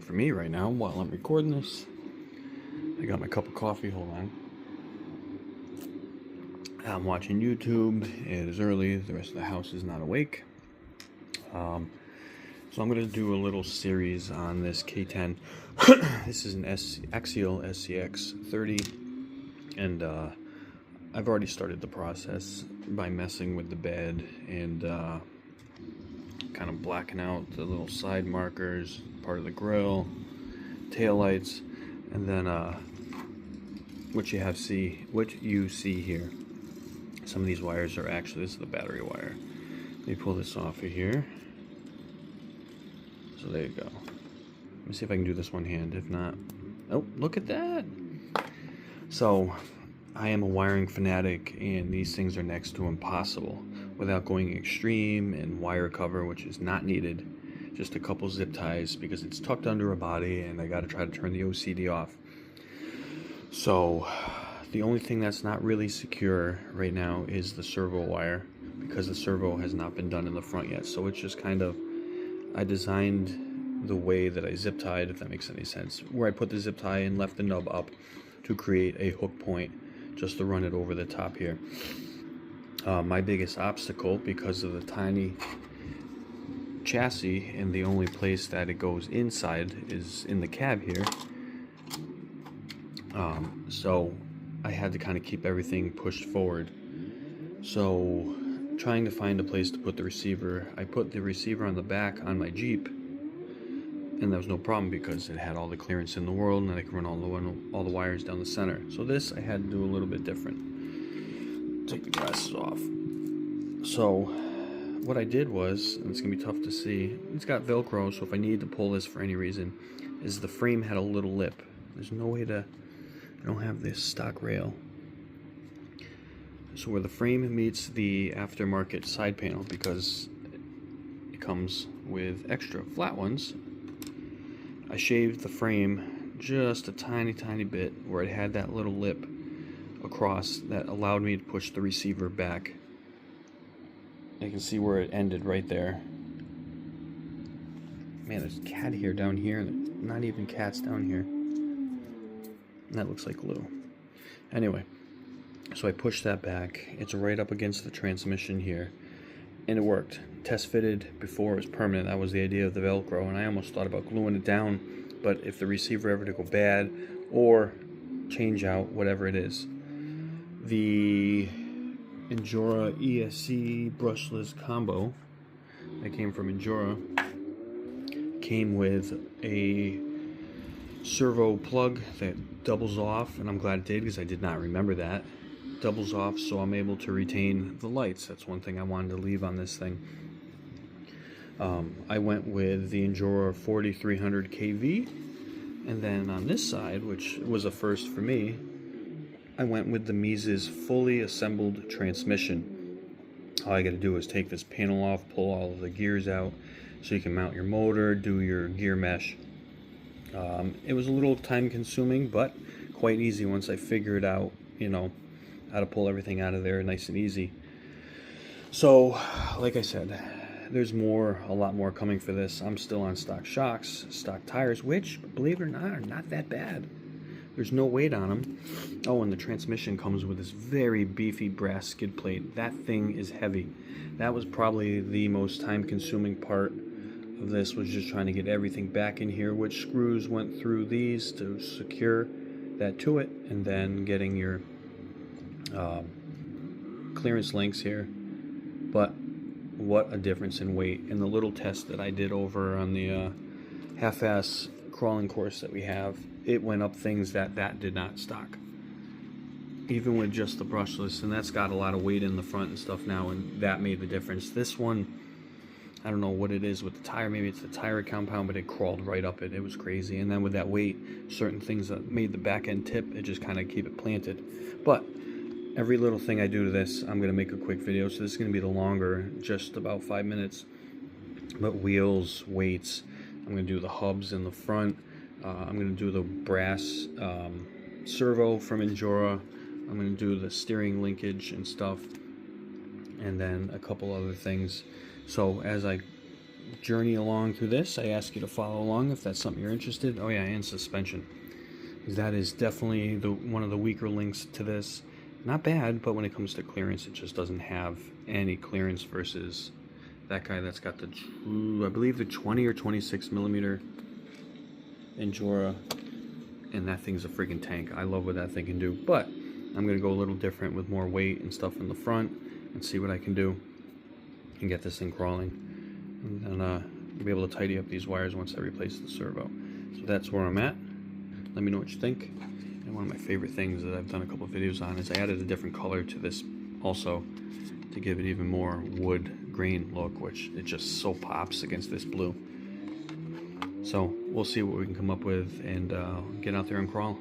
for me right now while I'm recording this. I got my cup of coffee, hold on. I'm watching YouTube. It is early, the rest of the house is not awake. So I'm going to do a little series on this K10. This is an axial SCX 30, and I've already started the process by messing with the bed and kind of blacking out the little side markers, part of the grill, tail lights, and then what you see here. Some of these wires are actually, this is the battery wire. Let me pull this off of here. So there you go. Let me see if I can do this one hand. If not, oh, look at that. So I am a wiring fanatic, and these things are next to impossible without going extreme and wire cover, which is not needed. Just a couple zip ties because it's tucked under a body, and I got to try to turn the OCD off. So the only thing that's not really secure right now is the servo wire, because the servo has not been done in the front yet. So it's just kind of, I designed the way that I zip tied, if that makes any sense, where I put the zip tie and left the nub up to create a hook point just to run it over the top here. My biggest obstacle, because of the tiny chassis and the only place that it goes inside is in the cab here. So I had to kind of keep everything pushed forward. So trying to find a place to put the receiver, I put the receiver on the back on my Jeep, and that was no problem because it had all the clearance in the world, and I could run all the wires down the center. So this I had to do a little bit different. Take the glasses off. So what I did was, and it's gonna be tough to see, it's got Velcro, so if I need to pull this for any reason, is the frame had a little lip. There's no way to, I don't have this stock rail. So where the frame meets the aftermarket side panel, because it comes with extra flat ones, I shaved the frame just a tiny bit where it had that little lip across that allowed me to push the receiver back. You can see where it ended right there. Man, there's a cat hair down here, and not even cats down here. And that looks like glue. Anyway, so I pushed that back. It's right up against the transmission here, and it worked. Test fitted before it was permanent. That was the idea of the Velcro, and I almost thought about gluing it down, but if the receiver ever to go bad or change out, whatever it is. The Endura ESC brushless combo that came from Endura came with a servo plug that doubles off, and I'm glad it did because I did not remember that. Doubles off, so I'm able to retain the lights. That's one thing I wanted to leave on this thing. I went with the Endura 4300 kV, and then on this side, which was a first for me, I went with the theze's fully assembled transmission. All I got to do is take this panel off, pull all of the gears out, so you can mount your motor, do your gear mesh. It was a little time consuming, but quite easy once I figured out, you know, how to pull everything out of there nice and easy. So, like I said, there's a lot more coming for this. I'm still on stock shocks, stock tires, which, believe it or not, are not that bad. There's no weight on them. Oh, and the transmission comes with this very beefy brass skid plate. That thing is heavy. That was probably the most time-consuming part of this, was just trying to get everything back in here, which screws went through these to secure that to it, and then getting your clearance links here. But what a difference in weight. In the little test that I did over on the half-ass crawling course that we have, it went up things that did not stock, even with just the brushless, and that's got a lot of weight in the front and stuff now, and that made the difference. This one, I don't know what it is with the tire, maybe it's the tire compound, but it crawled right up it. It was crazy. And then with that weight, certain things that made the back end tip, it just kind of keep it planted. But every little thing I do to this, I'm going to make a quick video, so this is going to be the longer, just about 5 minutes. But wheels, weights, I'm going to do the hubs in the front, I'm going to do the brass servo from Endura, I'm going to do the steering linkage and stuff, and then a couple other things. So as I journey along through this, I ask you to follow along if that's something you're interested. Oh yeah, and suspension. That is definitely one of the weaker links to this. Not bad, but when it comes to clearance, it just doesn't have any clearance versus that guy that's got the, I believe, the 20 or 26 millimeter Injora, and that thing's a freaking tank. I love what that thing can do, but I'm gonna go a little different with more weight and stuff in the front and see what I can do and get this thing crawling. And then be able to tidy up these wires once I replace the servo. So that's where I'm at. Let me know what you think. And one of my favorite things that I've done a couple of videos on is I added a different color to this also to give it even more wood grain look, which it just so pops against this blue. So we'll see what we can come up with and get out there and crawl.